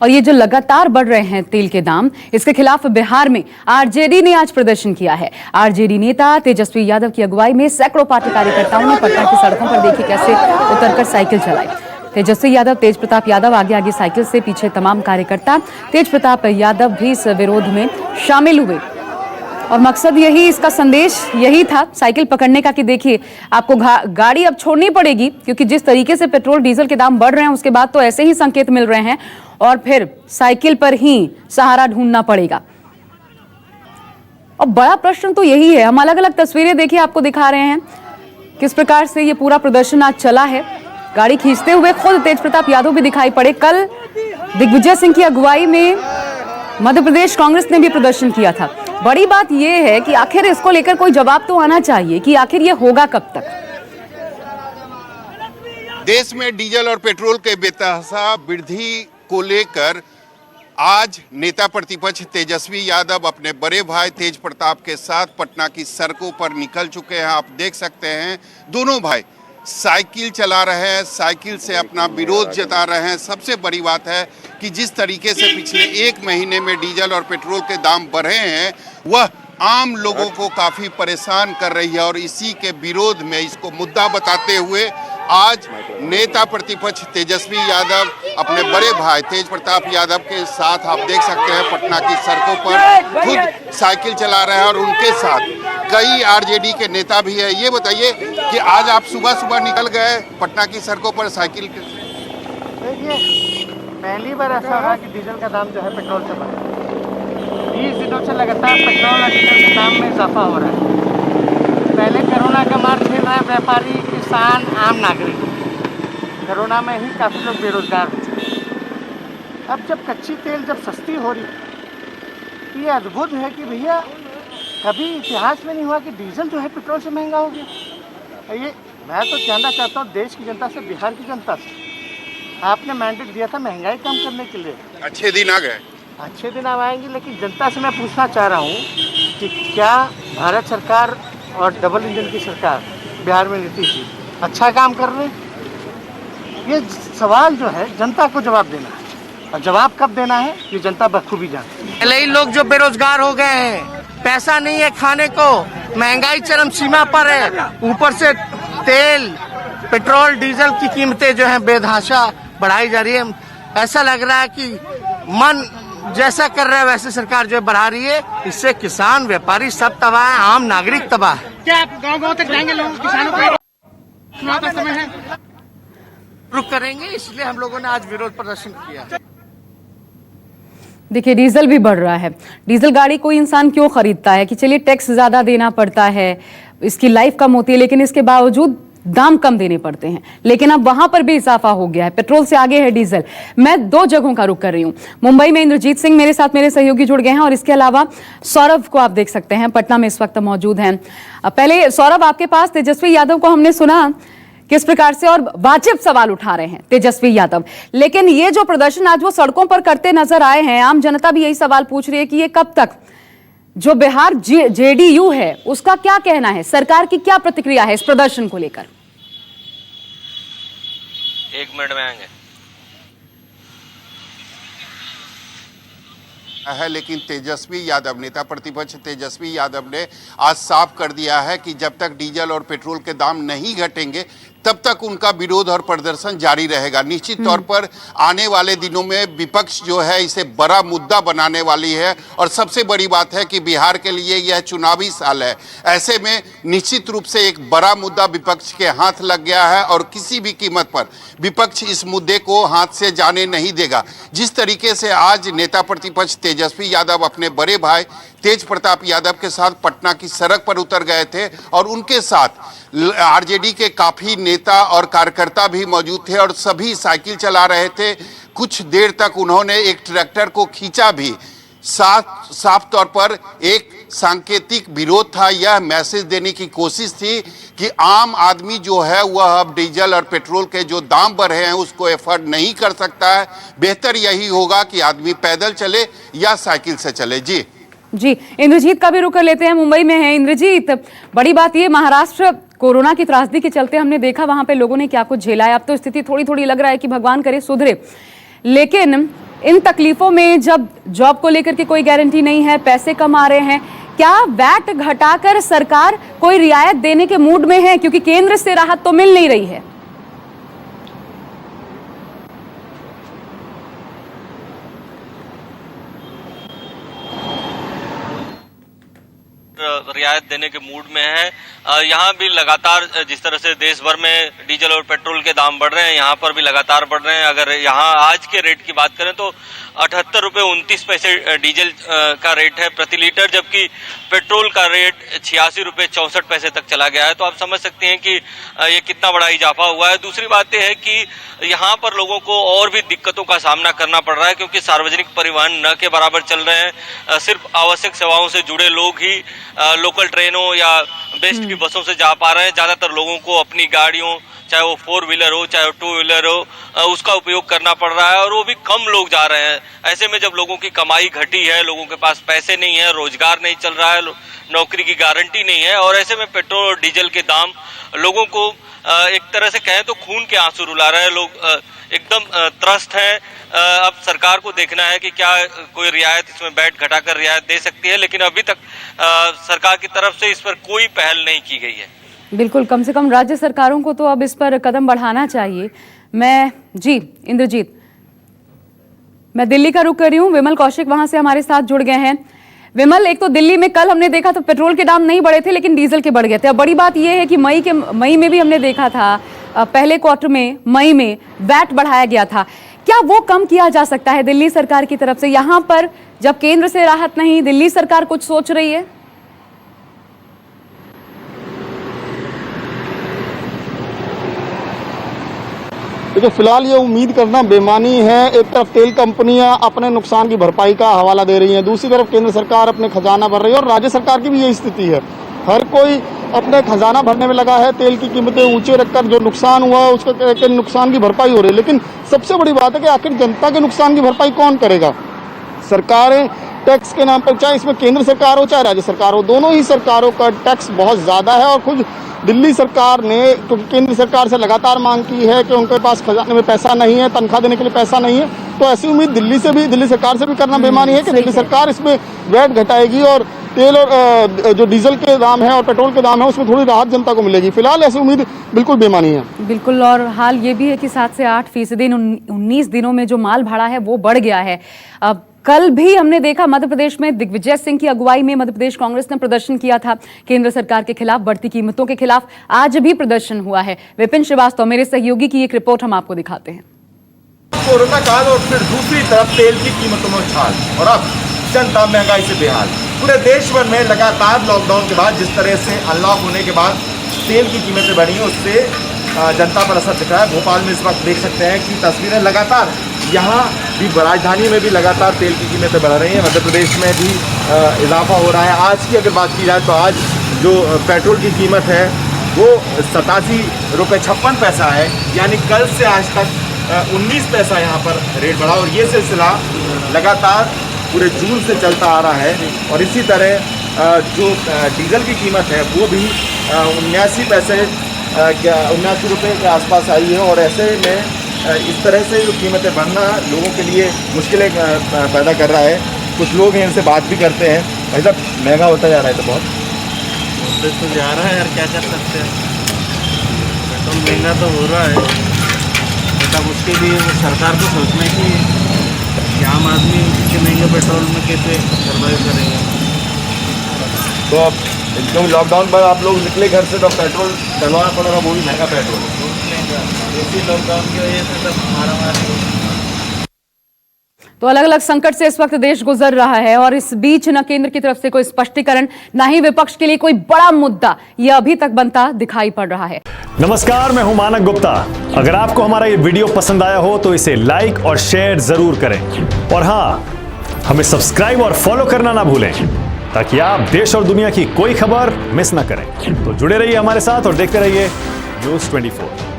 और ये जो लगातार बढ़ रहे हैं तेल के दाम, इसके खिलाफ बिहार में आरजेडी ने आज प्रदर्शन किया है। आरजेडी नेता तेजस्वी यादव की अगुवाई में सैकड़ों पार्टी कार्यकर्ताओं ने पटना की सड़कों पर देखी कैसे उतरकर साइकिल चलाई। तेजस्वी यादव, तेज प्रताप यादव आगे आगे साइकिल से, पीछे तमाम कार्यकर्ता। तेज प्रताप यादव भी इस विरोध में शामिल हुए और मकसद यही, इसका संदेश यही था साइकिल पकड़ने का कि देखिए आपको गाड़ी अब छोड़नी पड़ेगी, क्योंकि जिस तरीके से पेट्रोल डीजल के दाम बढ़ रहे हैं उसके बाद तो ऐसे ही संकेत मिल रहे हैं और फिर साइकिल पर ही सहारा ढूंढना पड़ेगा। और बड़ा प्रश्न तो यही है, हम अलग अलग तस्वीरें देखिए आपको दिखा रहे हैं किस प्रकार से ये पूरा प्रदर्शन आज चला है। गाड़ी खींचते हुए खुद तेज प्रताप यादव भी दिखाई पड़े। कल दिग्विजय सिंह की अगुवाई में मध्य प्रदेश कांग्रेस ने भी प्रदर्शन किया था। बड़ी बात यह है कि आखिर इसको लेकर कोई जवाब तो आना चाहिए कि आखिर ये होगा कब तक। देश में डीजल और पेट्रोल के बेतहाशा वृद्धि को लेकर आज नेता प्रतिपक्ष तेजस्वी यादव अपने बड़े भाई तेज प्रताप के साथ पटना की सड़कों पर निकल चुके हैं। आप देख सकते हैं दोनों भाई साइकिल चला रहे हैं, साइकिल से अपना विरोध जता रहे हैं। सबसे बड़ी बात है कि जिस तरीके से पिछले एक महीने में डीजल और पेट्रोल के दाम बढ़े हैं वह आम लोगों को काफ़ी परेशान कर रही है और इसी के विरोध में इसको मुद्दा बताते हुए आज नेता प्रतिपक्ष तेजस्वी यादव अपने बड़े भाई तेज प्रताप यादव के साथ आप देख सकते हैं पटना की सड़कों पर खुद साइकिल चला रहे हैं और उनके साथ कई आरजेडी के नेता भी है। ये बताइए कि आज आप सुबह सुबह निकल गए पटना की सड़कों पर साइकिल के। देखिए, पहली बार ऐसा रहा कि डीजल का दाम जो है पेट्रोल से बढ़ा। 20 दिनों से लगातार पेट्रोल और डीजल के दाम में इजाफा हो रहा है। पहले कोरोना का मार झेल रहा है व्यापारी, किसान, आम नागरिक। कोरोना में ही काफ़ी लोग बेरोजगार हुए। अब जब कच्ची तेल जब सस्ती हो रही है, ये अद्भुत है कि भैया कभी इतिहास में नहीं हुआ कि डीजल जो है पेट्रोल से महंगा हो गया। ये मैं तो जानना चाहता हूँ देश की जनता से, बिहार की जनता से। आपने मैंडेट दिया था महंगाई कम करने के लिए, अच्छे दिन आ गए, अच्छे दिन अब आएंगे, लेकिन जनता से मैं पूछना चाह रहा हूँ कि क्या भारत सरकार और डबल इंजन की सरकार बिहार में नीतीश जी अच्छा काम कर रहे हैं? ये सवाल जो है जनता को जवाब देना है, और जवाब कब देना है ये जनता बखूबी जानती है। पहले ही लोग जो बेरोजगार हो गए हैं, पैसा नहीं है खाने को, महंगाई चरम सीमा पर है, ऊपर से तेल, पेट्रोल, डीजल की कीमतें जो है बेतहाशा बढ़ाई जा रही है। ऐसा लग रहा है कि मन जैसा कर रहा है वैसे सरकार जो है बढ़ा रही है। इससे किसान, व्यापारी सब तबाह है, आम नागरिक तबाह है। क्या आप गाँव तक जाएंगे, लोग किसानों को चुनाव का समय है, रुक करेंगे, इसलिए हम लोगों ने आज विरोध प्रदर्शन किया। देखिए डीजल भी बढ़ रहा है। डीजल गाड़ी कोई इंसान क्यों खरीदता है कि चलिए टैक्स ज्यादा देना पड़ता है, इसकी लाइफ कम होती है, लेकिन इसके बावजूद दाम कम देने पड़ते हैं। लेकिन अब वहां पर भी इजाफा हो गया है, पेट्रोल से आगे है डीजल। मैं दो जगहों का रुख कर रही हूं। मुंबई में इंद्रजीत सिंह मेरे साथ, मेरे सहयोगी जुड़ गए हैं, और इसके अलावा सौरभ को आप देख सकते हैं पटना में इस वक्त मौजूद हैं। पहले सौरभ, आपके पास तेजस्वी यादव को हमने सुना किस प्रकार से और वाजिब सवाल उठा रहे हैं तेजस्वी यादव, लेकिन ये जो प्रदर्शन आज वो सड़कों पर करते नजर आए हैं, आम जनता भी यही सवाल पूछ रही है कि ये कब तक? जो बिहार जेडीयू है उसका क्या कहना है, सरकार की क्या प्रतिक्रिया है इस प्रदर्शन को लेकर? 1 मिनट में आएंगे है, लेकिन तेजस्वी यादव, नेता प्रतिपक्ष तेजस्वी यादव ने आज साफ कर दिया है कि जब तक डीजल और पेट्रोल के दाम नहीं घटेंगे तब तक उनका विरोध और प्रदर्शन जारी रहेगा। निश्चित तौर पर आने वाले दिनों में विपक्ष जो है इसे बड़ा मुद्दा बनाने वाली है, और सबसे बड़ी बात है कि बिहार के लिए यह चुनावी साल है। ऐसे में निश्चित रूप से एक बड़ा मुद्दा विपक्ष के हाथ लग गया है और किसी भी कीमत पर विपक्ष इस मुद्दे को हाथ से जाने नहीं देगा। जिस तरीके से आज नेता प्रतिपक्ष तेजस्वी यादव अपने बड़े भाई तेज प्रताप यादव के साथ पटना की सड़क पर उतर गए थे और उनके साथ आरजेडी के काफ़ी नेता और कार्यकर्ता भी मौजूद थे और सभी साइकिल चला रहे थे। कुछ देर तक उन्होंने एक ट्रैक्टर को खींचा भी। साफ तौर पर एक सांकेतिक विरोध था, यह मैसेज देने की कोशिश थी कि आम आदमी जो है वह अब डीजल और पेट्रोल के जो दाम बढ़े हैं उसको एफर्ड नहीं कर सकता है। बेहतर यही होगा कि आदमी पैदल चले या साइकिल से चले। जी इंद्रजीत का भी रुख कर लेते हैं, मुंबई में है इंद्रजीत। बड़ी बात ये, महाराष्ट्र कोरोना की त्रासदी के चलते हमने देखा वहां पे लोगों ने क्या कुछ झेला है। अब तो स्थिति थोड़ी थोड़ी लग रहा है कि भगवान करे सुधरे, लेकिन इन तकलीफों में जब जॉब को लेकर के कोई गारंटी नहीं है, पैसे कम आ रहे हैं, क्या वैट घटाकर सरकार कोई रियायत देने के मूड में है? क्योंकि केंद्र से राहत तो मिल नहीं रही है। रियायत देने के मूड में है। यहाँ भी लगातार जिस तरह से देश भर में डीजल और पेट्रोल के दाम बढ़ रहे हैं, यहाँ पर भी लगातार बढ़ रहे हैं। अगर यहाँ आज के रेट की बात करें तो 78 रुपये 29 पैसे डीजल का रेट है प्रति लीटर, जबकि पेट्रोल का रेट 86 रुपये 64 पैसे तक चला गया है। तो आप समझ सकते हैं कि ये कितना बड़ा इजाफा हुआ है। दूसरी बात यह है कि यहाँ पर लोगों को और भी दिक्कतों का सामना करना पड़ रहा है, क्योंकि सार्वजनिक परिवहन न के बराबर चल रहे हैं। सिर्फ आवश्यक सेवाओं से जुड़े लोग ही लोकल ट्रेनों या बेस्ट की बसों से जा पा रहे हैं। ज्यादातर लोगों को अपनी गाड़ियों, चाहे वो 4 व्हीलर हो चाहे वो 2 व्हीलर हो, उसका उपयोग करना पड़ रहा है, और वो भी कम लोग जा रहे हैं। ऐसे में जब लोगों की कमाई घटी है, लोगों के पास पैसे नहीं है, रोजगार नहीं चल रहा है, नौकरी की गारंटी नहीं है, और ऐसे में पेट्रोल और डीजल के दाम लोगों को एक तरह से कहें तो खून के आंसू रुला रहे हैं। लोग एकदम त्रस्त हैं। अब सरकार को देखना है कि क्या कोई रियायत इसमें वैट घटाकर रियायत दे सकती है, लेकिन अभी तक सरकार की तरफ से इस पर कोई पहल नहीं की गई है। बिल्कुल, कम से कम राज्य सरकारों को तो अब इस पर कदम बढ़ाना चाहिए। इंद्रजीत, मैं दिल्ली का रुख कर रही हूँ। विमल कौशिक वहां से हमारे साथ जुड़ गए हैं। विमल, एक तो दिल्ली में कल हमने देखा तो पेट्रोल के दाम नहीं बढ़े थे, लेकिन डीजल के बढ़ गए थे। अब बड़ी बात यह है कि मई में भी हमने देखा था, पहले क्वार्टर में मई में वैट बढ़ाया गया था। क्या वो कम किया जा सकता है दिल्ली सरकार की तरफ से? यहाँ पर जब केंद्र से राहत नहीं, दिल्ली सरकार कुछ सोच रही है? देखिए, फिलहाल ये उम्मीद करना बेमानी है। एक तरफ तेल कंपनियां अपने नुकसान की भरपाई का हवाला दे रही हैं, दूसरी तरफ केंद्र सरकार अपने खजाना भर रही है, और राज्य सरकार की भी यही स्थिति है। हर कोई अपने खजाना भरने में लगा है। तेल की कीमतें ऊंचे रखकर जो नुकसान हुआ है उसके नुकसान की भरपाई हो रही है। लेकिन सबसे बड़ी बात है कि आखिर जनता के नुकसान की भरपाई कौन करेगा? सरकारें टैक्स के नाम पर, चाहे इसमें केंद्र सरकार हो चाहे राज्य सरकार हो, दोनों ही सरकारों का टैक्स बहुत ज़्यादा है। और खुद दिल्ली सरकार ने, क्योंकि केंद्र सरकार से लगातार मांग की है कि उनके पास खजाने में पैसा नहीं है, तनख्वाह देने के लिए पैसा नहीं है, तो ऐसी उम्मीद दिल्ली सरकार से भी करना बेमानी है कि दिल्ली सरकार इसमें वैट घटाएगी और तेल और जो डीजल के दाम है और पेट्रोल के दाम है उसमें थोड़ी राहत जनता को मिलेगी। फिलहाल ऐसी उम्मीद बिल्कुल बेमानी है। बिल्कुल, और हाल ये भी है कि 7 से 8% इन 19 दिनों में जो माल भाड़ा है वो बढ़ गया है। अब कल भी हमने देखा मध्य प्रदेश में दिग्विजय सिंह की अगुवाई में मध्य प्रदेश कांग्रेस ने प्रदर्शन किया था केंद्र सरकार के खिलाफ, बढ़ती कीमतों के खिलाफ। आज भी प्रदर्शन हुआ है। विपिन श्रीवास्तव, मेरे सहयोगी की एक रिपोर्ट हम आपको दिखाते हैं। कोरोना काल और फिर दूसरी तरफ तेल की कीमतों में उछाल, और अब जनता महंगाई से बेहाल। पूरे देश भर में लगातार लॉकडाउन के बाद जिस तरह से अनलॉक होने के बाद तेल की कीमतें बढ़ी हैं, उससे जनता पर असर दिख रहा है। भोपाल में इस वक्त देख सकते हैं कि तस्वीरें लगातार, यहाँ भी राजधानी में भी लगातार तेल की कीमतें बढ़ रही हैं। मध्य प्रदेश में भी इजाफा हो रहा है। आज की अगर बात की जाए तो आज जो पेट्रोल की कीमत है वो 87 रुपये 56 पैसा है, यानी कल से आज तक 19 पैसा यहाँ पर रेट बढ़ा, और ये सिलसिला लगातार पूरे जून से चलता आ रहा है। और इसी तरह जो डीजल की कीमत है वो भी 79 पैसे 79 रुपये के आसपास आई है। और ऐसे में इस तरह से जो कीमतें बढ़ना लोगों के लिए मुश्किलें पैदा कर रहा है। कुछ लोग हैं, इनसे बात भी करते हैं। भाई साहब, महंगा होता जा रहा है तो बहुत होते तो जा रहा है यार, क्या कर सकते हैं। पेट्रोल महंगा तो हो रहा है, मतलब उसके लिए सरकार को सोचना है कि आम आदमी इतने महंगे पेट्रोल में कैसे सर्वाइव करेंगे। तो अब क्योंकि लॉकडाउन पर आप लोग निकले घर से तो पेट्रोल डलवाना पड़ रहा, वो भी महंगा पेट्रोल। इसी लॉकडाउन की वजह से सब मारामारी। तो अलग अलग संकट से इस वक्त देश गुजर रहा है, और इस बीच न केंद्र की तरफ से कोई स्पष्टीकरण, न ही विपक्ष के लिए कोई बड़ा मुद्दा यह अभी तक बनता दिखाई पड़ रहा है। नमस्कार, मैं हूं मानक गुप्ता। अगर आपको हमारा ये वीडियो पसंद आया हो तो इसे लाइक और शेयर जरूर करें, और हां, हमें सब्सक्राइब और फॉलो करना ना भूलें ताकि आप देश और दुनिया की कोई खबर मिस ना करें। तो जुड़े रहिए हमारे साथ और देखते रहिए News 24।